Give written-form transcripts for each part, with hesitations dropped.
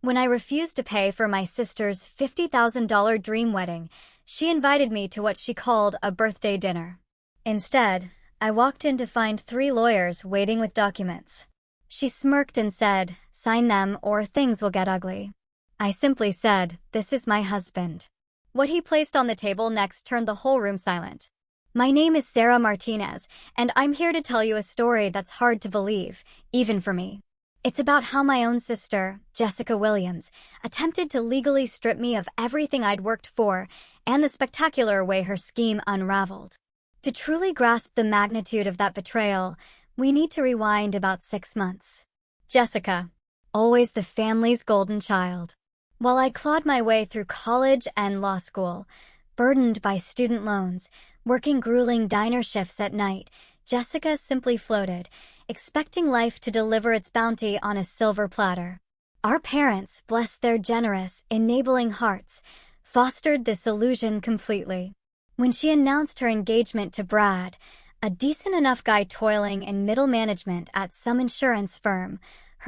When I refused to pay for my sister's $50,000 dream wedding, she invited me to what she called a birthday dinner. Instead, I walked in to find 3 lawyers waiting with documents. She smirked and said, "Sign them or things will get ugly." I simply said, "This is my husband." What he placed on the table next turned the whole room silent. My name is Sarah Martinez, and I'm here to tell you a story that's hard to believe, even for me. It's about how my own sister, Jessica Williams, attempted to legally strip me of everything I'd worked for and the spectacular way her scheme unraveled. To truly grasp the magnitude of that betrayal, we need to rewind about 6 months. Jessica, always the family's golden child. While I clawed my way through college and law school, burdened by student loans, working grueling diner shifts at night, Jessica simply floated, expecting life to deliver its bounty on a silver platter. Our parents, bless their generous, enabling hearts, fostered this illusion completely. When she announced her engagement to Brad, a decent enough guy toiling in middle management at some insurance firm,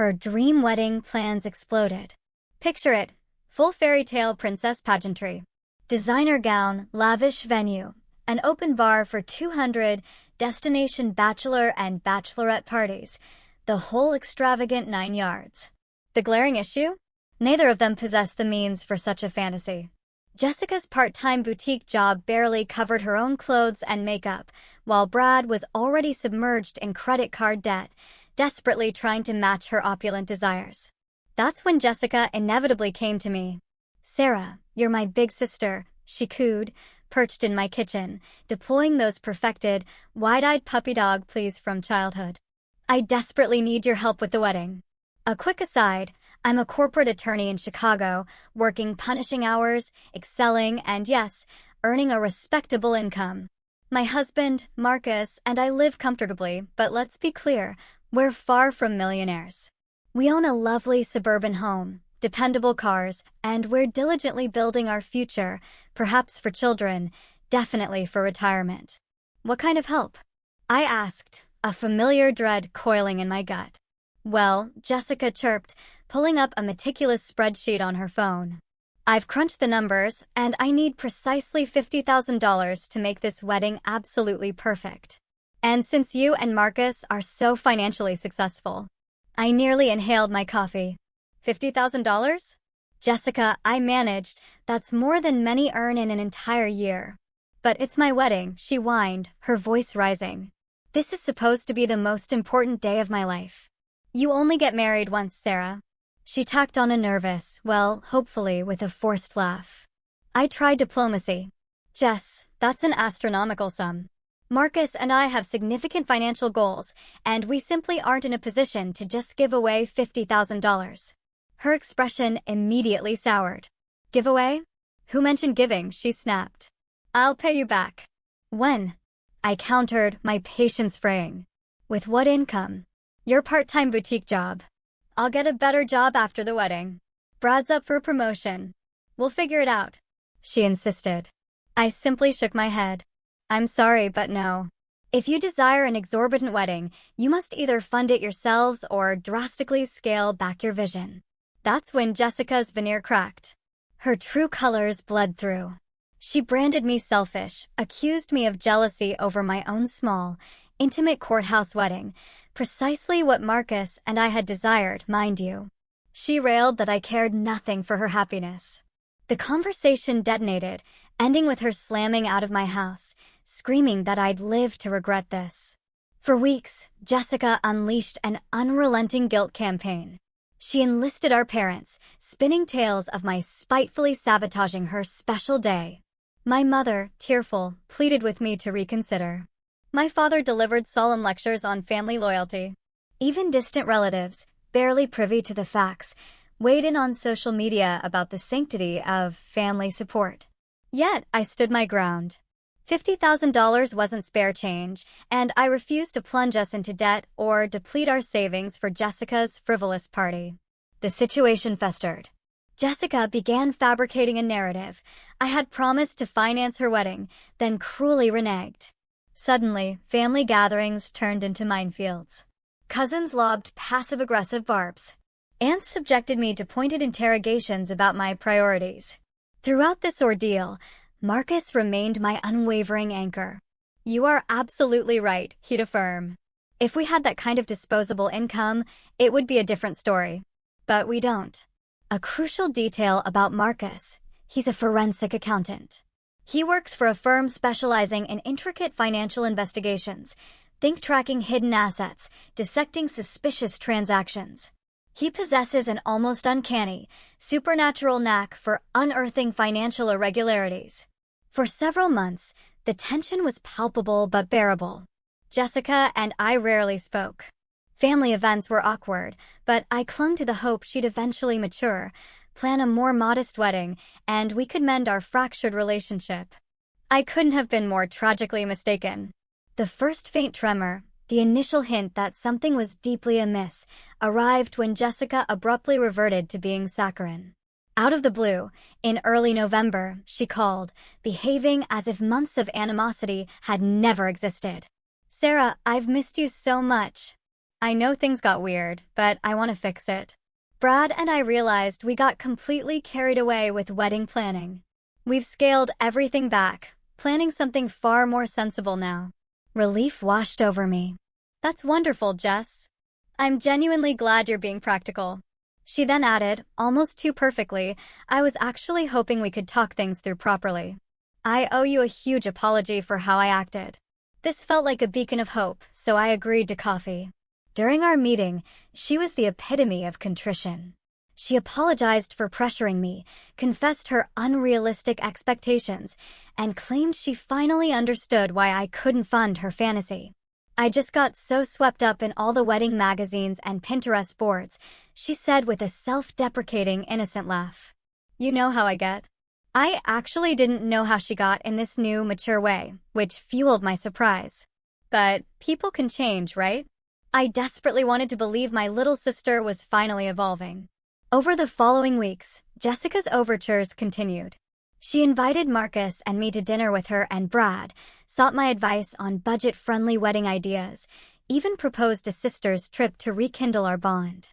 her dream wedding plans exploded. Picture it, full fairy tale princess pageantry. Designer gown, lavish venue, an open bar for 200 destination bachelor and bachelorette parties, the whole extravagant 9 yards. The glaring issue? Neither of them possessed the means for such a fantasy. Jessica's part-time boutique job barely covered her own clothes and makeup, while Brad was already submerged in credit card debt, desperately trying to match her opulent desires. That's when Jessica inevitably came to me. "Sarah, you're my big sister," she cooed, perched in my kitchen, deploying those perfected, wide-eyed puppy dog pleas from childhood. "I desperately need your help with the wedding." A quick aside, I'm a corporate attorney in Chicago, working punishing hours, excelling, and yes, earning a respectable income. My husband, Marcus, and I live comfortably, but let's be clear, we're far from millionaires. We own a lovely suburban home, dependable cars, and we're diligently building our future, perhaps for children, definitely for retirement. "What kind of help?" I asked, a familiar dread coiling in my gut. "Well," Jessica chirped, pulling up a meticulous spreadsheet on her phone. "I've crunched the numbers, and I need precisely $50,000 to make this wedding absolutely perfect. And since you and Marcus are so financially successful." I nearly inhaled my coffee. $50,000? "Jessica, I managed. That's more than many earn in an entire year." "But it's my wedding," she whined, her voice rising. "This is supposed to be the most important day of my life. You only get married once, Sarah." She tacked on a nervous, well, hopefully with a forced laugh. I tried diplomacy. "Jess, that's an astronomical sum. Marcus and I have significant financial goals, and we simply aren't in a position to just give away $50,000. Her expression immediately soured. "Giveaway? Who mentioned giving?" she snapped. "I'll pay you back." "When?" I countered, my patience fraying. "With what income?" "Your part-time boutique job." "I'll get a better job after the wedding. Brad's up for promotion. We'll figure it out," she insisted. I simply shook my head. "I'm sorry, but no. If you desire an exorbitant wedding, you must either fund it yourselves or drastically scale back your vision." That's when Jessica's veneer cracked. Her true colors bled through. She branded me selfish, accused me of jealousy over my own small, intimate courthouse wedding, precisely what Marcus and I had desired, mind you. She railed that I cared nothing for her happiness. The conversation detonated, ending with her slamming out of my house, screaming that I'd live to regret this. For weeks, Jessica unleashed an unrelenting guilt campaign. She enlisted our parents, spinning tales of my spitefully sabotaging her special day. My mother, tearful, pleaded with me to reconsider. My father delivered solemn lectures on family loyalty. Even distant relatives, barely privy to the facts, weighed in on social media about the sanctity of family support. Yet, I stood my ground. $50,000 wasn't spare change, and I refused to plunge us into debt or deplete our savings for Jessica's frivolous party. The situation festered. Jessica began fabricating a narrative. I had promised to finance her wedding, then cruelly reneged. Suddenly, family gatherings turned into minefields. Cousins lobbed passive-aggressive barbs. and subjected me to pointed interrogations about my priorities. Throughout this ordeal, Marcus remained my unwavering anchor. "You are absolutely right," he'd affirm. "If we had that kind of disposable income, it would be a different story. But we don't." A crucial detail about Marcus: he's a forensic accountant. He works for a firm specializing in intricate financial investigations, tracking hidden assets, dissecting suspicious transactions. He possesses an almost uncanny, supernatural knack for unearthing financial irregularities. For several months, the tension was palpable but bearable. Jessica and I rarely spoke. Family events were awkward, but I clung to the hope she'd eventually mature, plan a more modest wedding, and we could mend our fractured relationship. I couldn't have been more tragically mistaken. The first faint tremor, the initial hint that something was deeply amiss, arrived when Jessica abruptly reverted to being saccharine. Out of the blue, in early November, she called, behaving as if months of animosity had never existed. "Sarah, I've missed you so much. I know things got weird, but I want to fix it." Brad and I realized we got completely carried away with wedding planning. We've scaled everything back, planning something far more sensible now. Relief washed over me. "That's wonderful, Jess. I'm genuinely glad you're being practical." She then added, almost too perfectly, "I was actually hoping we could talk things through properly. I owe you a huge apology for how I acted." This felt like a beacon of hope, so I agreed to coffee. During our meeting, she was the epitome of contrition. She apologized for pressuring me, confessed her unrealistic expectations, and claimed she finally understood why I couldn't fund her fantasy. "I just got so swept up in all the wedding magazines and Pinterest boards," she said with a self-deprecating, innocent laugh. "You know how I get." I actually didn't know how she got in this new, mature way, which fueled my surprise. But people can change, right? I desperately wanted to believe my little sister was finally evolving. Over the following weeks, Jessica's overtures continued. She invited Marcus and me to dinner with her and Brad, sought my advice on budget-friendly wedding ideas, even proposed a sister's trip to rekindle our bond.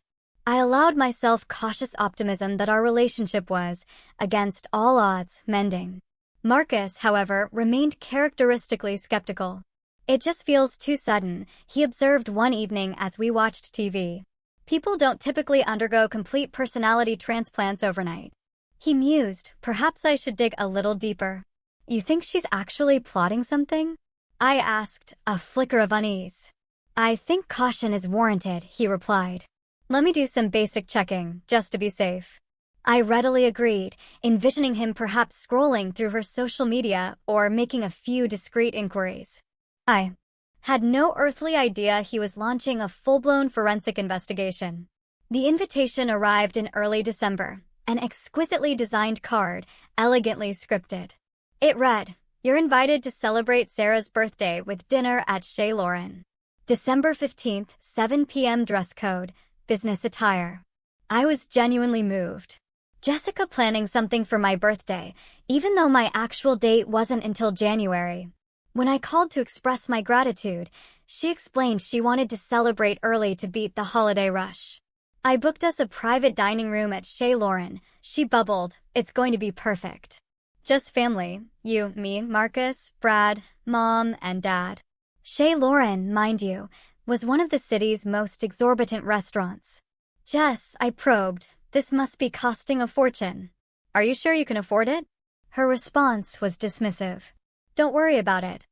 I allowed myself cautious optimism that our relationship was, against all odds, mending. Marcus, however, remained characteristically skeptical. "It just feels too sudden," he observed one evening as we watched TV. "People don't typically undergo complete personality transplants overnight." He mused, "Perhaps I should dig a little deeper." "You think she's actually plotting something?" I asked, a flicker of unease. "I think caution is warranted," he replied. "Let me do some basic checking, just to be safe." I readily agreed, envisioning him perhaps scrolling through her social media or making a few discreet inquiries. I had no earthly idea he was launching a full-blown forensic investigation. The invitation arrived in early December, an exquisitely designed card, elegantly scripted. It read, "You're invited to celebrate Sarah's birthday with dinner at Chez Lauren. December 15th, 7 p.m. dress code, business attire." I was genuinely moved. Jessica planning something for my birthday, even though my actual date wasn't until January. When I called to express my gratitude, she explained she wanted to celebrate early to beat the holiday rush. "I booked us a private dining room at Chez Lauren," she bubbled. "It's going to be perfect. Just family, you, me, Marcus, Brad, Mom, and Dad." Chez Lauren, mind you, was one of the city's most exorbitant restaurants. "Jess," I probed, "this must be costing a fortune. Are you sure you can afford it?" Her response was dismissive. "Don't worry about it.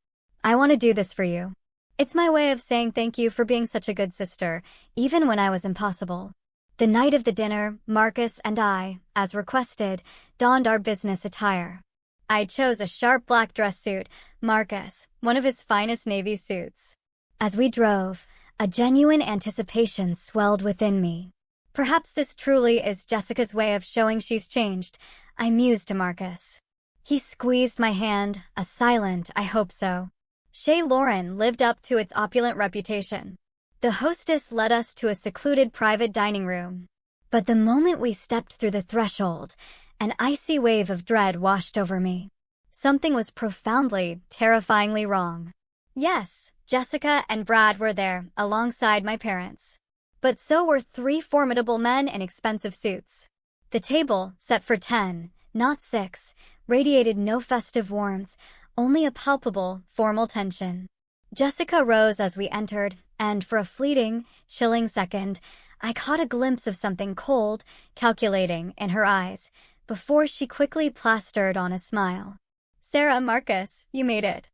I want to do this for you. It's my way of saying thank you for being such a good sister, even when I was impossible." The night of the dinner, Marcus and I, as requested, donned our business attire. I chose a sharp black dress suit, Marcus, one of his finest navy suits. As we drove, a genuine anticipation swelled within me. Perhaps this truly is Jessica's way of showing she's changed, I mused to Marcus. He squeezed my hand, a silent, "I hope so." Chez Lauren lived up to its opulent reputation. The hostess led us to a secluded private dining room. But the moment we stepped through the threshold, an icy wave of dread washed over me. Something was profoundly, terrifyingly wrong. Yes, Jessica and Brad were there, alongside my parents. But so were three formidable men in expensive suits. The table, set for 10, not 6, radiated no festive warmth, only a palpable, formal tension. Jessica rose as we entered, and for a fleeting, chilling second, I caught a glimpse of something cold, calculating, in her eyes, before she quickly plastered on a smile. "Sarah, Marcus, you made it.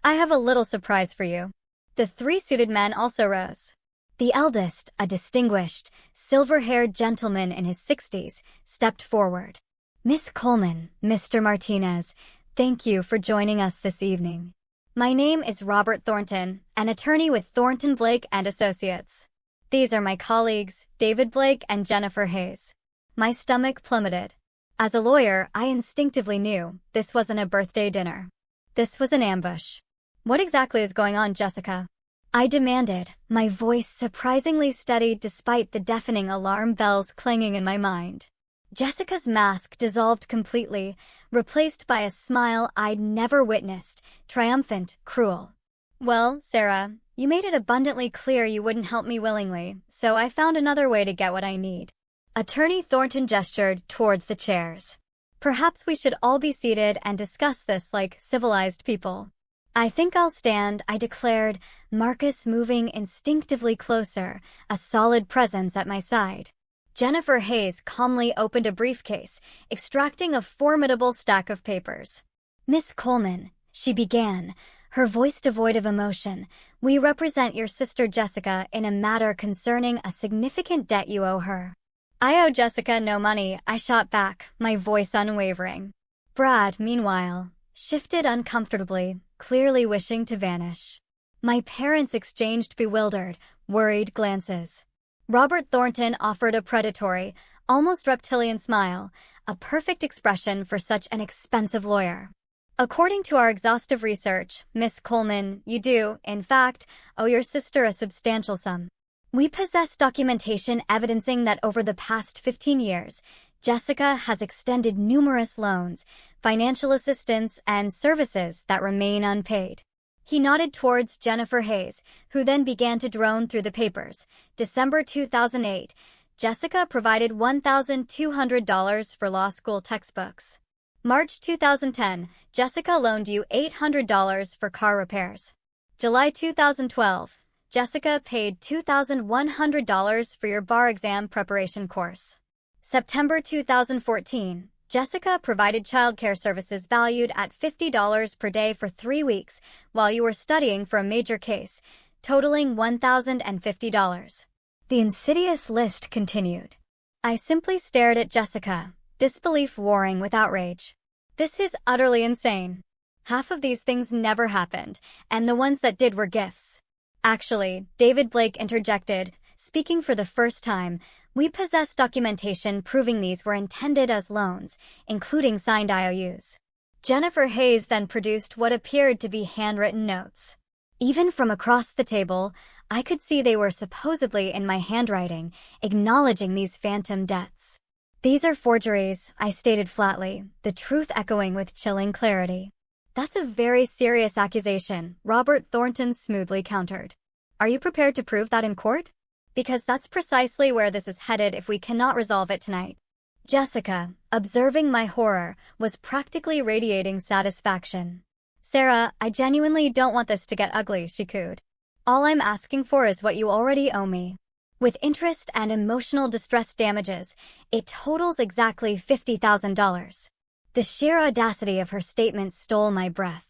I have a little surprise for you." The three suited men also rose. The eldest, a distinguished, silver-haired gentleman in his 60s, stepped forward. "Miss Coleman, Mr. Martinez, thank you for joining us this evening. My name is Robert Thornton, an attorney with Thornton Blake and Associates. These are my colleagues, David Blake and Jennifer Hayes." My stomach plummeted. As a lawyer, I instinctively knew this wasn't a birthday dinner. This was an ambush. "What exactly is going on, Jessica?" I demanded, my voice surprisingly steady despite the deafening alarm bells clanging in my mind. Jessica's mask dissolved completely, replaced by a smile I'd never witnessed, triumphant, cruel. "Well, Sarah, you made it abundantly clear you wouldn't help me willingly, so I found another way to get what I need." Attorney Thornton gestured towards the chairs. "Perhaps we should all be seated and discuss this like civilized people." "I think I'll stand," I declared, Marcus moving instinctively closer, a solid presence at my side. Jennifer Hayes calmly opened a briefcase, extracting a formidable stack of papers. "Miss Coleman," she began, her voice devoid of emotion, "we represent your sister Jessica in a matter concerning a significant debt you owe her." "I owe Jessica no money," I shot back, my voice unwavering. Brad, meanwhile, shifted uncomfortably, clearly wishing to vanish. My parents exchanged bewildered, worried glances. Robert Thornton offered a predatory, almost reptilian smile, a perfect expression for such an expensive lawyer. "According to our exhaustive research, Miss Coleman, you do, in fact, owe your sister a substantial sum. We possess documentation evidencing that over the past 15 years, Jessica has extended numerous loans, financial assistance, and services that remain unpaid." He nodded towards Jennifer Hayes, who then began to drone through the papers. December 2008, Jessica provided $1,200 for law school textbooks. March 2010, Jessica loaned you $800 for car repairs. July 2012, Jessica paid $2,100 for your bar exam preparation course. September 2014, Jessica provided childcare services valued at $50 per day for 3 weeks while you were studying for a major case, totaling $1,050. The insidious list continued. I simply stared at Jessica, disbelief warring with outrage. This is utterly insane. Half of these things never happened, and the ones that did were gifts. Actually, David Blake interjected, speaking for the first time, we possess documentation proving these were intended as loans, including signed IOUs. Jennifer Hayes then produced what appeared to be handwritten notes. Even from across the table, I could see they were supposedly in my handwriting, acknowledging these phantom debts. "These are forgeries," I stated flatly, the truth echoing with chilling clarity. "That's a very serious accusation," Robert Thornton smoothly countered. "Are you prepared to prove that in court? Because that's precisely where this is headed if we cannot resolve it tonight." Jessica, observing my horror, was practically radiating satisfaction. "Sarah, I genuinely don't want this to get ugly," she cooed. "All I'm asking for is what you already owe me. With interest and emotional distress damages, it totals exactly $50,000. The sheer audacity of her statement stole my breath.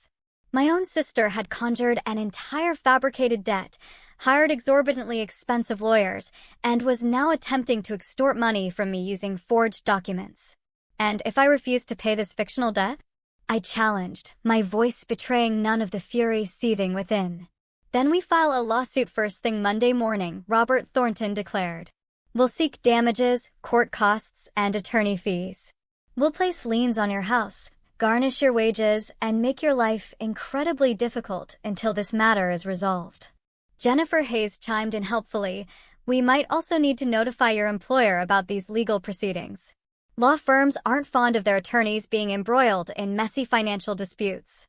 My own sister had conjured an entire fabricated debt, hired exorbitantly expensive lawyers, and was now attempting to extort money from me using forged documents. And if I refused to pay this fictional debt? I challenged, my voice betraying none of the fury seething within. "Then we file a lawsuit first thing Monday morning," Robert Thornton declared. "We'll seek damages, court costs, and attorney fees. We'll place liens on your house, garnish your wages, and make your life incredibly difficult until this matter is resolved." Jennifer Hayes chimed in helpfully, "We might also need to notify your employer about these legal proceedings. Law firms aren't fond of their attorneys being embroiled in messy financial disputes."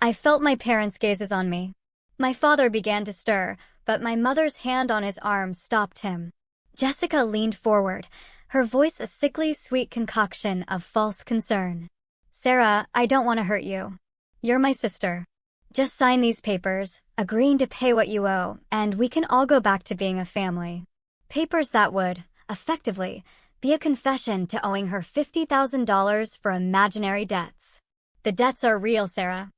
I felt my parents' gazes on me. My father began to stir, but my mother's hand on his arm stopped him. Jessica leaned forward, her voice a sickly sweet concoction of false concern. Sarah, I don't want to hurt you. You're my sister. Just sign these papers, agreeing to pay what you owe, and we can all go back to being a family. Papers that would, effectively, be a confession to owing her $50,000 for imaginary debts. The debts are real, Sarah.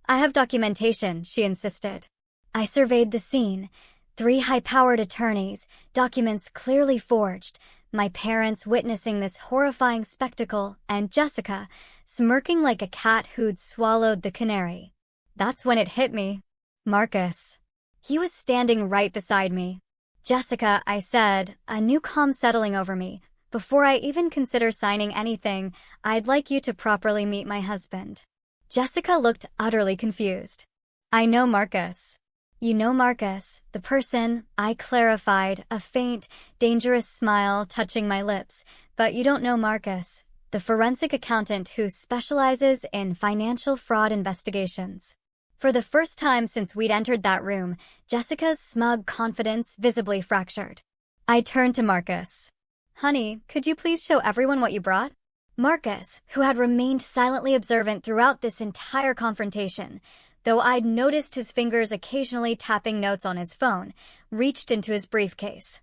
I have documentation, she insisted. I surveyed the scene. 3 high-powered attorneys, documents clearly forged, my parents witnessing this horrifying spectacle, and Jessica, smirking like a cat who'd swallowed the canary. That's when it hit me. Marcus. He was standing right beside me. Jessica, I said, a new calm settling over me. Before I even consider signing anything, I'd like you to properly meet my husband. Jessica looked utterly confused. I know Marcus. You know Marcus, the person, I clarified, a faint, dangerous smile touching my lips, but you don't know Marcus, the forensic accountant who specializes in financial fraud investigations. For the first time since we'd entered that room, Jessica's smug confidence visibly fractured. I turned to Marcus. Honey, could you please show everyone what you brought? Marcus, who had remained silently observant throughout this entire confrontation, though I'd noticed his fingers occasionally tapping notes on his phone, reached into his briefcase.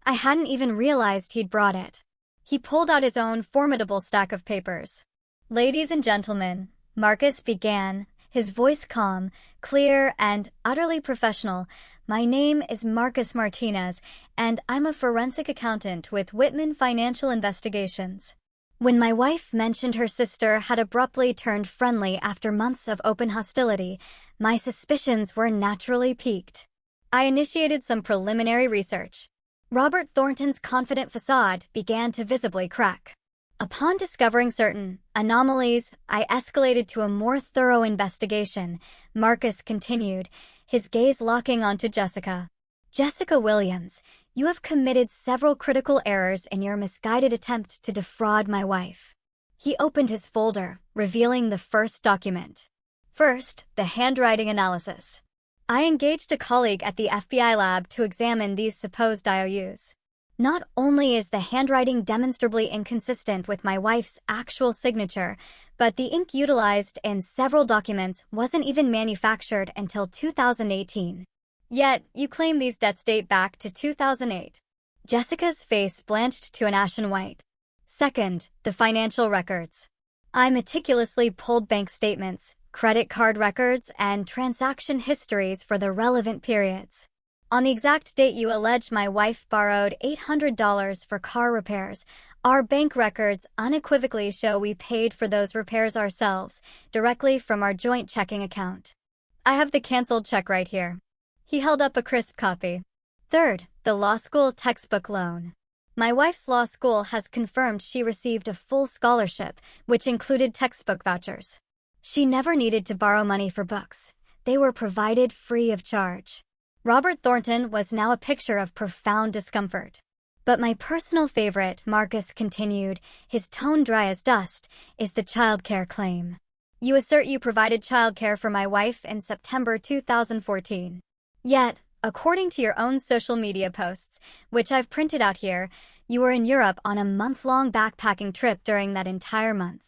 I hadn't even realized he'd brought it. He pulled out his own formidable stack of papers. Ladies and gentlemen, Marcus began, his voice calm, clear, and utterly professional. My name is Marcus Martinez, and I'm a forensic accountant with Whitman Financial Investigations. When my wife mentioned her sister had abruptly turned friendly after months of open hostility, my suspicions were naturally piqued. I initiated some preliminary research. Robert Thornton's confident facade began to visibly crack. Upon discovering certain anomalies, I escalated to a more thorough investigation, Marcus continued, his gaze locking onto Jessica. Jessica Williams, you have committed several critical errors in your misguided attempt to defraud my wife. He opened his folder, revealing the first document. First, the handwriting analysis. I engaged a colleague at the FBI lab to examine these supposed IOUs. Not only is the handwriting demonstrably inconsistent with my wife's actual signature, but the ink utilized in several documents wasn't even manufactured until 2018. Yet, you claim these debts date back to 2008. Jessica's face blanched to an ashen white. Second, the financial records. I meticulously pulled bank statements, credit card records, and transaction histories for the relevant periods. On the exact date you allege my wife borrowed $800 for car repairs, our bank records unequivocally show we paid for those repairs ourselves, directly from our joint checking account. I have the canceled check right here. He held up a crisp copy. Third, the law school textbook loan. My wife's law school has confirmed she received a full scholarship, which included textbook vouchers. She never needed to borrow money for books. They were provided free of charge. Robert Thornton was now a picture of profound discomfort. But my personal favorite, Marcus continued, his tone dry as dust, is the childcare claim. You assert you provided childcare for my wife in September 2014. Yet, according to your own social media posts, which I've printed out here, you were in Europe on a month-long backpacking trip during that entire month.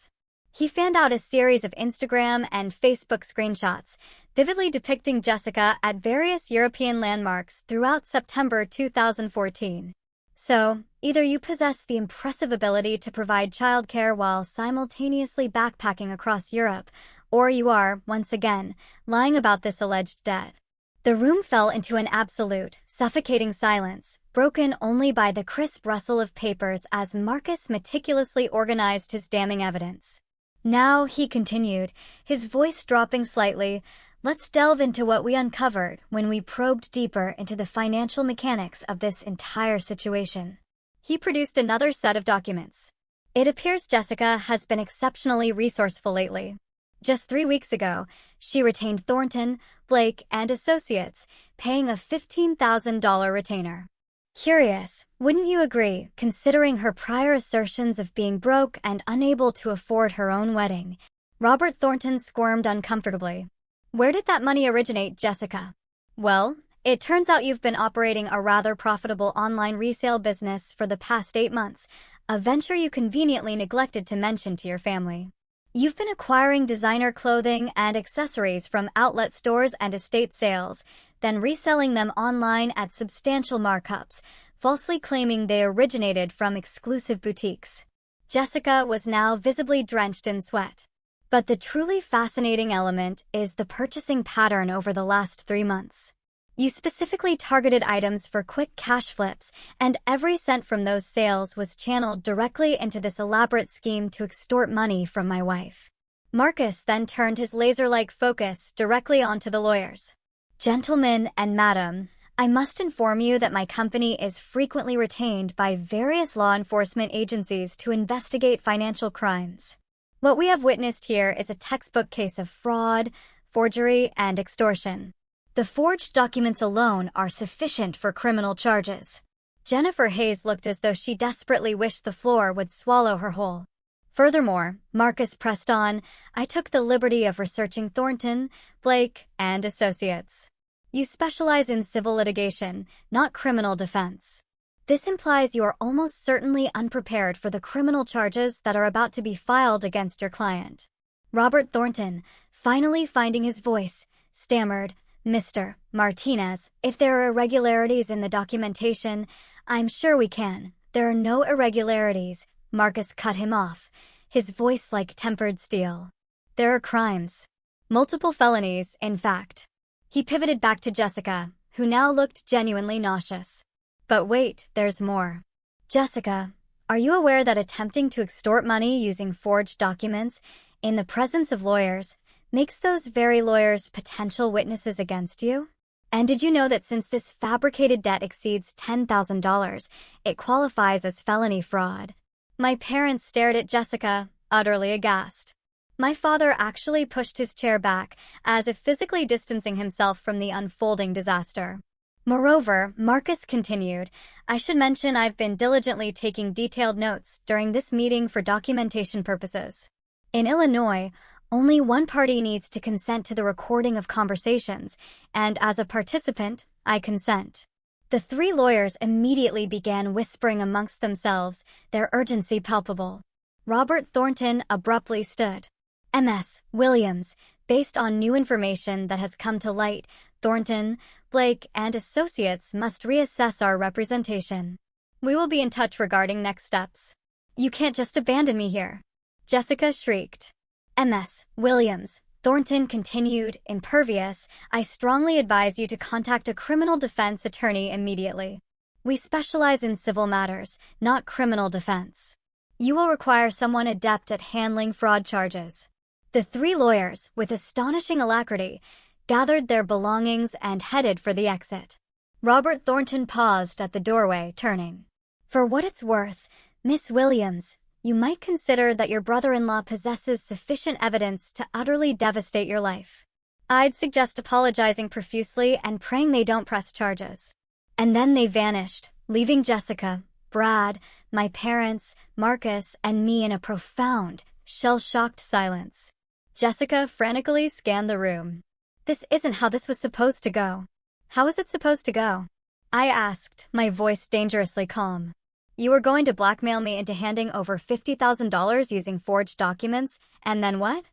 He fanned out a series of Instagram and Facebook screenshots, vividly depicting Jessica at various European landmarks throughout September 2014. So, either you possess the impressive ability to provide childcare while simultaneously backpacking across Europe, or you are, once again, lying about this alleged debt. The room fell into an absolute, suffocating silence, broken only by the crisp rustle of papers as Marcus meticulously organized his damning evidence. Now, he continued, his voice dropping slightly, let's delve into what we uncovered when we probed deeper into the financial mechanics of this entire situation. He produced another set of documents. It appears Jessica has been exceptionally resourceful lately. Just 3 weeks ago, she retained Thornton, Blake, and Associates, paying a $15,000 retainer. Curious, wouldn't you agree, considering her prior assertions of being broke and unable to afford her own wedding? Robert Thornton squirmed uncomfortably. Where did that money originate, Jessica? Well, It turns out you've been operating a rather profitable online resale business for the past 8 months, a venture you conveniently neglected to mention to your family. You've been acquiring designer clothing and accessories from outlet stores and estate sales, then reselling them online at substantial markups, falsely claiming they originated from exclusive boutiques. Jessica was now visibly drenched in sweat. But the truly fascinating element is the purchasing pattern over the last 3 months. You specifically targeted items for quick cash flips, and every cent from those sales was channeled directly into this elaborate scheme to extort money from my wife. Marcus then turned his laser-like focus directly onto the lawyers. Gentlemen and madam, I must inform you that my company is frequently retained by various law enforcement agencies to investigate financial crimes. What we have witnessed here is a textbook case of fraud, forgery, and extortion. The forged documents alone are sufficient for criminal charges. Jennifer Hayes looked as though she desperately wished the floor would swallow her whole. Furthermore, Marcus pressed on, I took the liberty of researching Thornton, Blake, and Associates. You specialize in civil litigation, not criminal defense. This implies you are almost certainly unprepared for the criminal charges that are about to be filed against your client. Robert Thornton, finally finding his voice, stammered, Mr. Martinez, if there are irregularities in the documentation, I'm sure we can. There are no irregularities, Marcus cut him off, his voice like tempered steel. There are crimes. Multiple felonies, in fact. He pivoted back to Jessica, who now looked genuinely nauseous. But wait, there's more. Jessica, are you aware that attempting to extort money using forged documents in the presence of lawyers makes those very lawyers potential witnesses against you? And did you know that since this fabricated debt exceeds $10,000, it qualifies as felony fraud? My parents stared at Jessica, utterly aghast. My father actually pushed his chair back, as if physically distancing himself from the unfolding disaster. Moreover, Marcus continued, I should mention I've been diligently taking detailed notes during this meeting for documentation purposes. In Illinois, only one party needs to consent to the recording of conversations, and as a participant, I consent. The 3 lawyers immediately began whispering amongst themselves, their urgency palpable. Robert Thornton abruptly stood. M.S. Williams, based on new information that has come to light, Thornton, Blake, and Associates must reassess our representation. We will be in touch regarding next steps. You can't just abandon me here. Jessica shrieked. M.S. Williams, Thornton continued, impervious, I strongly advise you to contact a criminal defense attorney immediately. We specialize in civil matters, not criminal defense. You will require someone adept at handling fraud charges. The 3 lawyers, with astonishing alacrity, gathered their belongings and headed for the exit. Robert Thornton paused at the doorway, turning. For what it's worth, Miss Williams, you might consider that your brother-in-law possesses sufficient evidence to utterly devastate your life. I'd suggest apologizing profusely and praying they don't press charges. And then they vanished, leaving Jessica, Brad, my parents, Marcus, and me in a profound, shell-shocked silence. Jessica frantically scanned the room. This isn't how this was supposed to go. How is it supposed to go? I asked, my voice dangerously calm. You were going to blackmail me into handing over $50,000 using forged documents, and then what?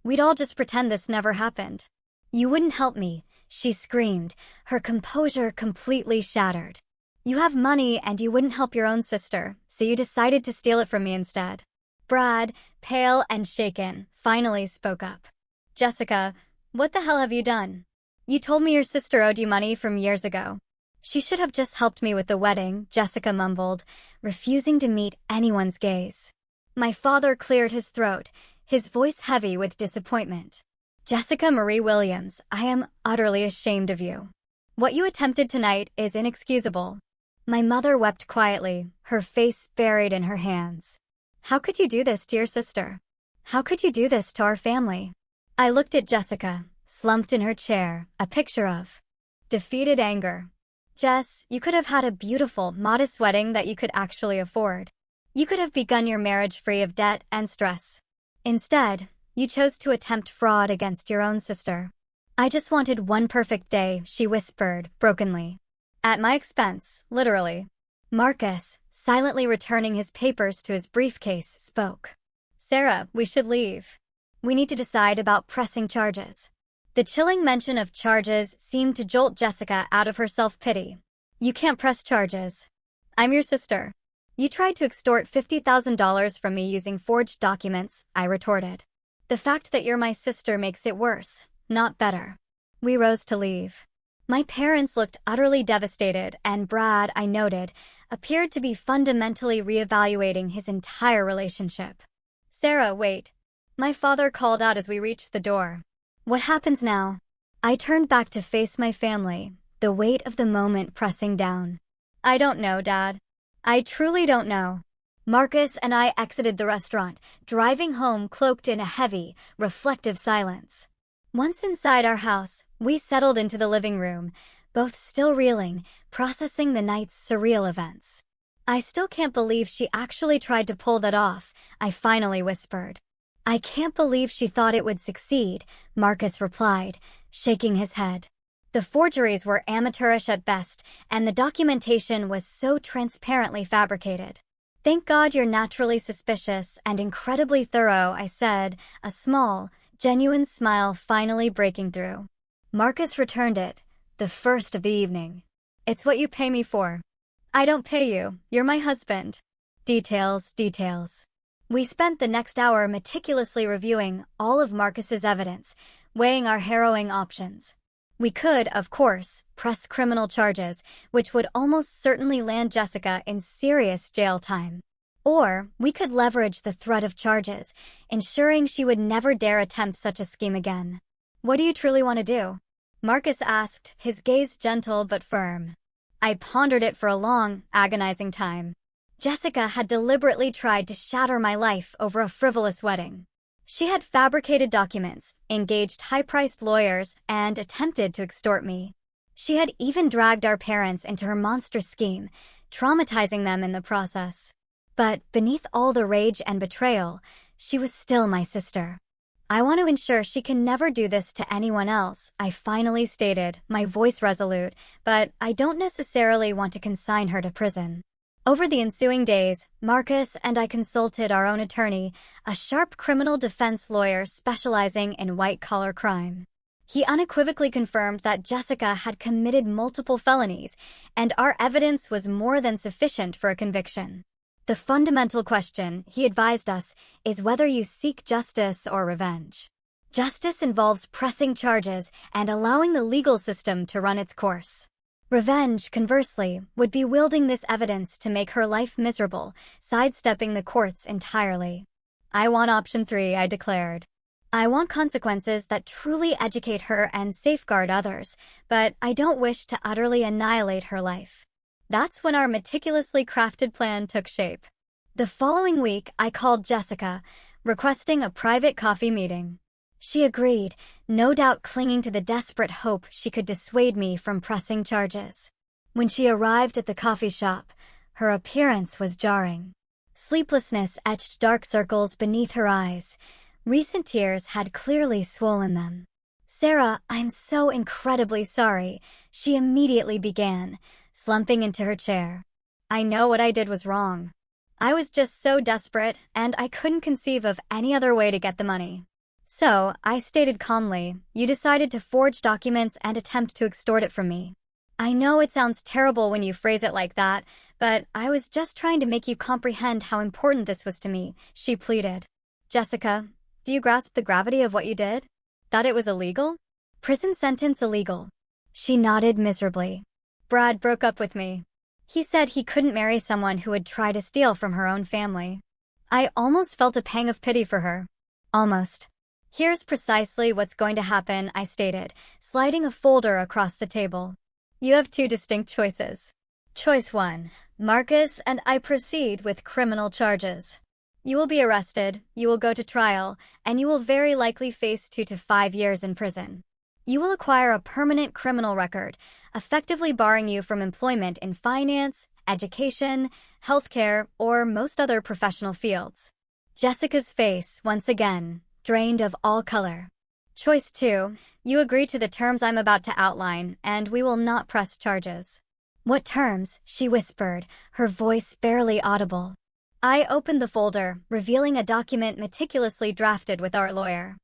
We'd all just pretend this never happened. You wouldn't help me, she screamed, her composure completely shattered. You have money and you wouldn't help your own sister, so you decided to steal it from me instead. Brad, pale and shaken, finally spoke up. Jessica, what the hell have you done? You told me your sister owed you money from years ago. She should have just helped me with the wedding, Jessica mumbled, refusing to meet anyone's gaze. My father cleared his throat, his voice heavy with disappointment. Jessica Marie Williams, I am utterly ashamed of you. What you attempted tonight is inexcusable. My mother wept quietly, her face buried in her hands. How could you do this to your sister? How could you do this to our family? I looked at Jessica, slumped in her chair, a picture of defeated anger. Jess, you could have had a beautiful, modest wedding that you could actually afford. You could have begun your marriage free of debt and stress. Instead, you chose to attempt fraud against your own sister. I just wanted one perfect day, she whispered, brokenly. At my expense, literally. Marcus, silently returning his papers to his briefcase, spoke. Sarah, we should leave. We need to decide about pressing charges. The chilling mention of charges seemed to jolt Jessica out of her self-pity. You can't press charges. I'm your sister. You tried to extort $50,000 from me using forged documents, I retorted. The fact that you're my sister makes it worse, not better. We rose to leave. My parents looked utterly devastated, and Brad, I noted, appeared to be fundamentally reevaluating his entire relationship. Sarah, wait. My father called out as we reached the door. What happens now? I turned back to face my family, the weight of the moment pressing down. I don't know, Dad. I truly don't know. Marcus and I exited the restaurant, driving home cloaked in a heavy, reflective silence. Once inside our house, we settled into the living room, both still reeling, processing the night's surreal events. I still can't believe she actually tried to pull that off, I finally whispered. I can't believe she thought it would succeed, Marcus replied, shaking his head. The forgeries were amateurish at best, and the documentation was so transparently fabricated. Thank God you're naturally suspicious and incredibly thorough, I said, a small, genuine smile finally breaking through. Marcus returned it, the first of the evening. It's what you pay me for. I don't pay you, you're my husband. Details, details. We spent the next hour meticulously reviewing all of Marcus's evidence, weighing our harrowing options. We could, of course, press criminal charges, which would almost certainly land Jessica in serious jail time. Or we could leverage the threat of charges, ensuring she would never dare attempt such a scheme again. What do you truly want to do? Marcus asked, his gaze gentle but firm. I pondered it for a long, agonizing time. Jessica had deliberately tried to shatter my life over a frivolous wedding. She had fabricated documents, engaged high-priced lawyers, and attempted to extort me. She had even dragged our parents into her monstrous scheme, traumatizing them in the process. But beneath all the rage and betrayal, she was still my sister. I want to ensure she can never do this to anyone else, I finally stated, my voice resolute, but I don't necessarily want to consign her to prison. Over the ensuing days, Marcus and I consulted our own attorney, a sharp criminal defense lawyer specializing in white-collar crime. He unequivocally confirmed that Jessica had committed multiple felonies, and our evidence was more than sufficient for a conviction. The fundamental question, he advised us, is whether you seek justice or revenge. Justice involves pressing charges and allowing the legal system to run its course. Revenge, conversely, would be wielding this evidence to make her life miserable, sidestepping the courts entirely. I want option 3, I declared. I want consequences that truly educate her and safeguard others, but I don't wish to utterly annihilate her life. That's when our meticulously crafted plan took shape. The following week, I called Jessica, requesting a private coffee meeting. She agreed, no doubt clinging to the desperate hope she could dissuade me from pressing charges. When she arrived at the coffee shop, her appearance was jarring. Sleeplessness etched dark circles beneath her eyes. Recent tears had clearly swollen them. Sarah, I'm so incredibly sorry, she immediately began, slumping into her chair. I know what I did was wrong. I was just so desperate, and I couldn't conceive of any other way to get the money. So, I stated calmly, you decided to forge documents and attempt to extort it from me. I know it sounds terrible when you phrase it like that, but I was just trying to make you comprehend how important this was to me, she pleaded. Jessica, do you grasp the gravity of what you did? Thought it was illegal? Prison sentence illegal. She nodded miserably. Brad broke up with me. He said he couldn't marry someone who would try to steal from her own family. I almost felt a pang of pity for her. Almost. Here's precisely what's going to happen, I stated, sliding a folder across the table. You have 2 distinct choices. Choice 1. Marcus and I proceed with criminal charges. You will be arrested, you will go to trial, and you will very likely face 2 to 5 years in prison. You will acquire a permanent criminal record, effectively barring you from employment in finance, education, healthcare, or most other professional fields. Jessica's face, once again, drained of all color. Choice 2. You agree to the terms I'm about to outline, and we will not press charges. What terms? She whispered, her voice barely audible. I opened the folder, revealing a document meticulously drafted with our lawyer.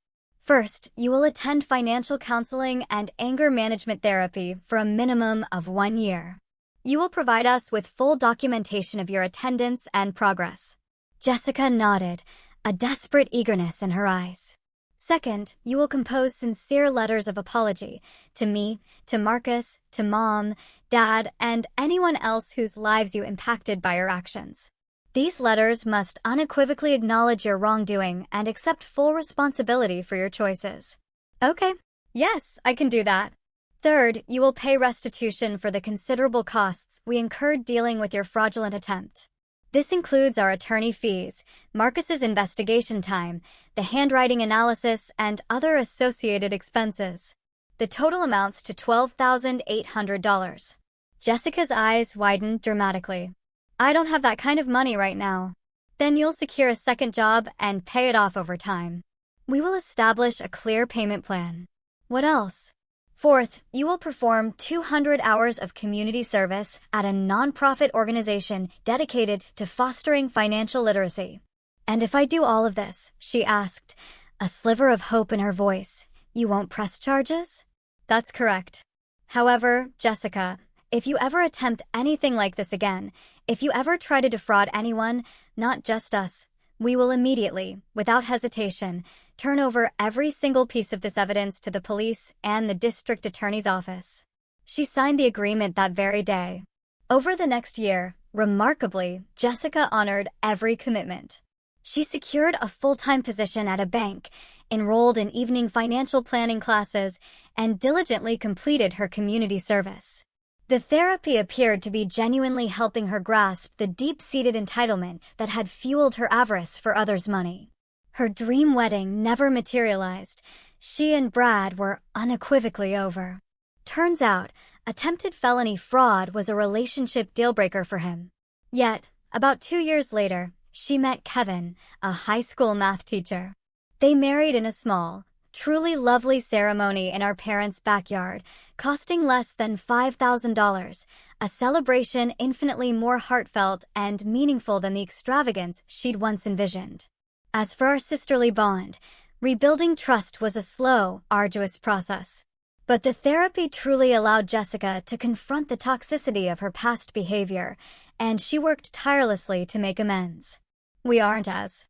First, you will attend financial counseling and anger management therapy for a minimum of 1 year. You will provide us with full documentation of your attendance and progress. Jessica nodded, a desperate eagerness in her eyes. Second, you will compose sincere letters of apology to me, to Marcus, to Mom, Dad, and anyone else whose lives you impacted by your actions. These letters must unequivocally acknowledge your wrongdoing and accept full responsibility for your choices. Okay. Yes, I can do that. Third, you will pay restitution for the considerable costs we incurred dealing with your fraudulent attempt. This includes our attorney fees, Marcus's investigation time, the handwriting analysis, and other associated expenses. The total amounts to $12,800. Jessica's eyes widened dramatically. I don't have that kind of money right now. Then you'll secure a second job and pay it off over time. We will establish a clear payment plan. What else? Fourth, you will perform 200 hours of community service at a nonprofit organization dedicated to fostering financial literacy. And if I do all of this, she asked, a sliver of hope in her voice, you won't press charges? That's correct. However, Jessica, if you ever attempt anything like this again, if you ever try to defraud anyone, not just us, we will immediately, without hesitation, turn over every single piece of this evidence to the police and the district attorney's office. She signed the agreement that very day. Over the next year, remarkably, Jessica honored every commitment. She secured a full-time position at a bank, enrolled in evening financial planning classes, and diligently completed her community service. The therapy appeared to be genuinely helping her grasp the deep-seated entitlement that had fueled her avarice for others' money. Her dream wedding never materialized. She and Brad were unequivocally over. Turns out, attempted felony fraud was a relationship deal-breaker for him. Yet, about 2 years later, she met Kevin, a high school math teacher. They married in a small, truly lovely ceremony in our parents' backyard, costing less than $5,000, a celebration infinitely more heartfelt and meaningful than the extravagance she'd once envisioned. As for our sisterly bond, rebuilding trust was a slow, arduous process. But the therapy truly allowed Jessica to confront the toxicity of her past behavior, and she worked tirelessly to make amends. We aren't as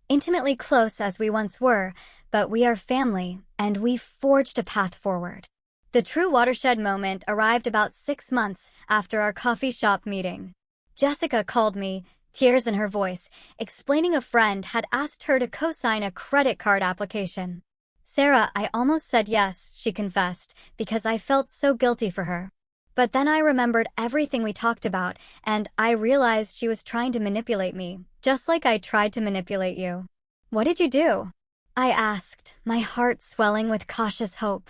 intimately close as we once were, but we are family, and we've forged a path forward. The true watershed moment arrived about 6 months after our coffee shop meeting. Jessica called me, tears in her voice, explaining a friend had asked her to co-sign a credit card application. Sarah, I almost said yes, she confessed, because I felt so guilty for her. But then I remembered everything we talked about, and I realized she was trying to manipulate me, just like I tried to manipulate you. What did you do? I asked, my heart swelling with cautious hope.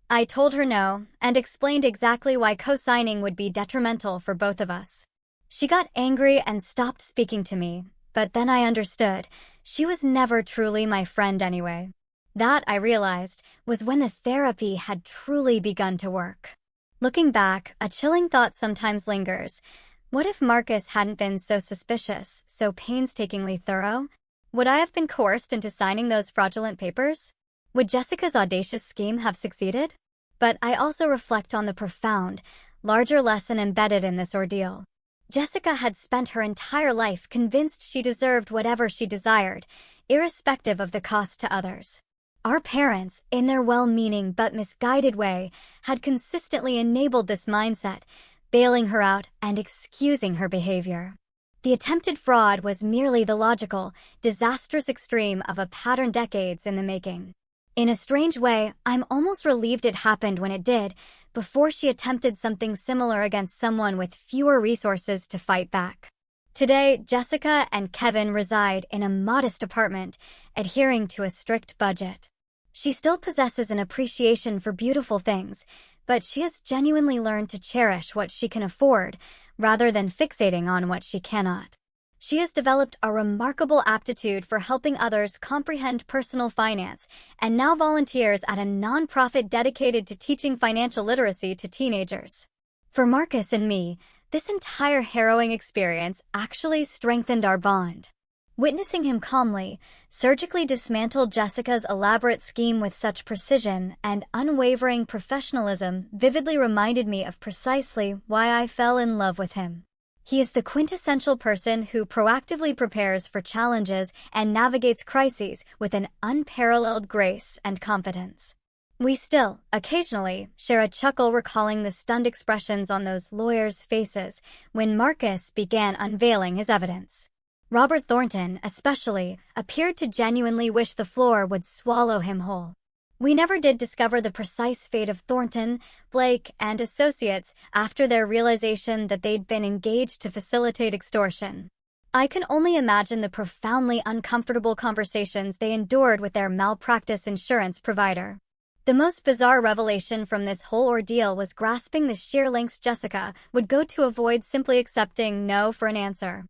I told her no, and explained exactly why co-signing would be detrimental for both of us. She got angry and stopped speaking to me, but then I understood. She was never truly my friend anyway. That, I realized, was when the therapy had truly begun to work. Looking back, a chilling thought sometimes lingers. What if Marcus hadn't been so suspicious, so painstakingly thorough? Would I have been coerced into signing those fraudulent papers? Would Jessica's audacious scheme have succeeded? But I also reflect on the profound, larger lesson embedded in this ordeal. Jessica had spent her entire life convinced she deserved whatever she desired, irrespective of the cost to others. Our parents, in their well-meaning but misguided way, had consistently enabled this mindset, bailing her out and excusing her behavior. The attempted fraud was merely the logical, disastrous extreme of a pattern decades in the making. In a strange way, I'm almost relieved it happened when it did, before she attempted something similar against someone with fewer resources to fight back. Today, Jessica and Kevin reside in a modest apartment, adhering to a strict budget. She still possesses an appreciation for beautiful things, but she has genuinely learned to cherish what she can afford, rather than fixating on what she cannot. She has developed a remarkable aptitude for helping others comprehend personal finance and now volunteers at a nonprofit dedicated to teaching financial literacy to teenagers. For Marcus and me, this entire harrowing experience actually strengthened our bond. Witnessing him calmly, surgically dismantle Jessica's elaborate scheme with such precision and unwavering professionalism vividly reminded me of precisely why I fell in love with him. He is the quintessential person who proactively prepares for challenges and navigates crises with an unparalleled grace and confidence. We still, occasionally, share a chuckle recalling the stunned expressions on those lawyers' faces when Marcus began unveiling his evidence. Robert Thornton, especially, appeared to genuinely wish the floor would swallow him whole. We never did discover the precise fate of Thornton, Blake, and associates after their realization that they'd been engaged to facilitate extortion. I can only imagine the profoundly uncomfortable conversations they endured with their malpractice insurance provider. The most bizarre revelation from this whole ordeal was grasping the sheer lengths Jessica would go to avoid simply accepting no for an answer.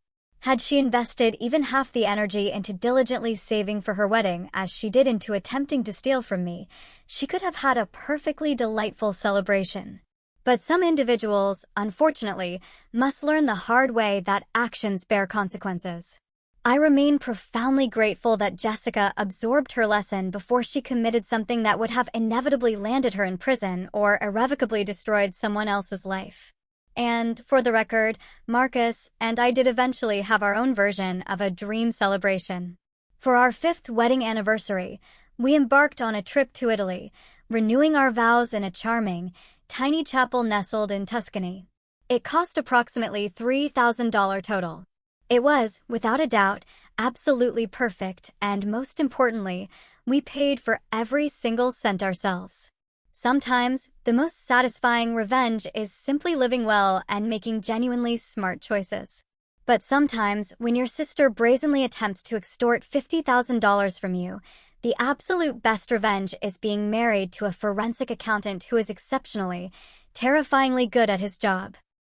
Had she invested even half the energy into diligently saving for her wedding as she did into attempting to steal from me, she could have had a perfectly delightful celebration. But some individuals, unfortunately, must learn the hard way that actions bear consequences. I remain profoundly grateful that Jessica absorbed her lesson before she committed something that would have inevitably landed her in prison or irrevocably destroyed someone else's life. And, for the record, Marcus and I did eventually have our own version of a dream celebration. For our 5th wedding anniversary, we embarked on a trip to Italy, renewing our vows in a charming, tiny chapel nestled in Tuscany. It cost approximately $3,000 total. It was, without a doubt, absolutely perfect, and most importantly, we paid for every single cent ourselves. Sometimes, the most satisfying revenge is simply living well and making genuinely smart choices. But sometimes, when your sister brazenly attempts to extort $50,000 from you, the absolute best revenge is being married to a forensic accountant who is exceptionally, terrifyingly good at his job.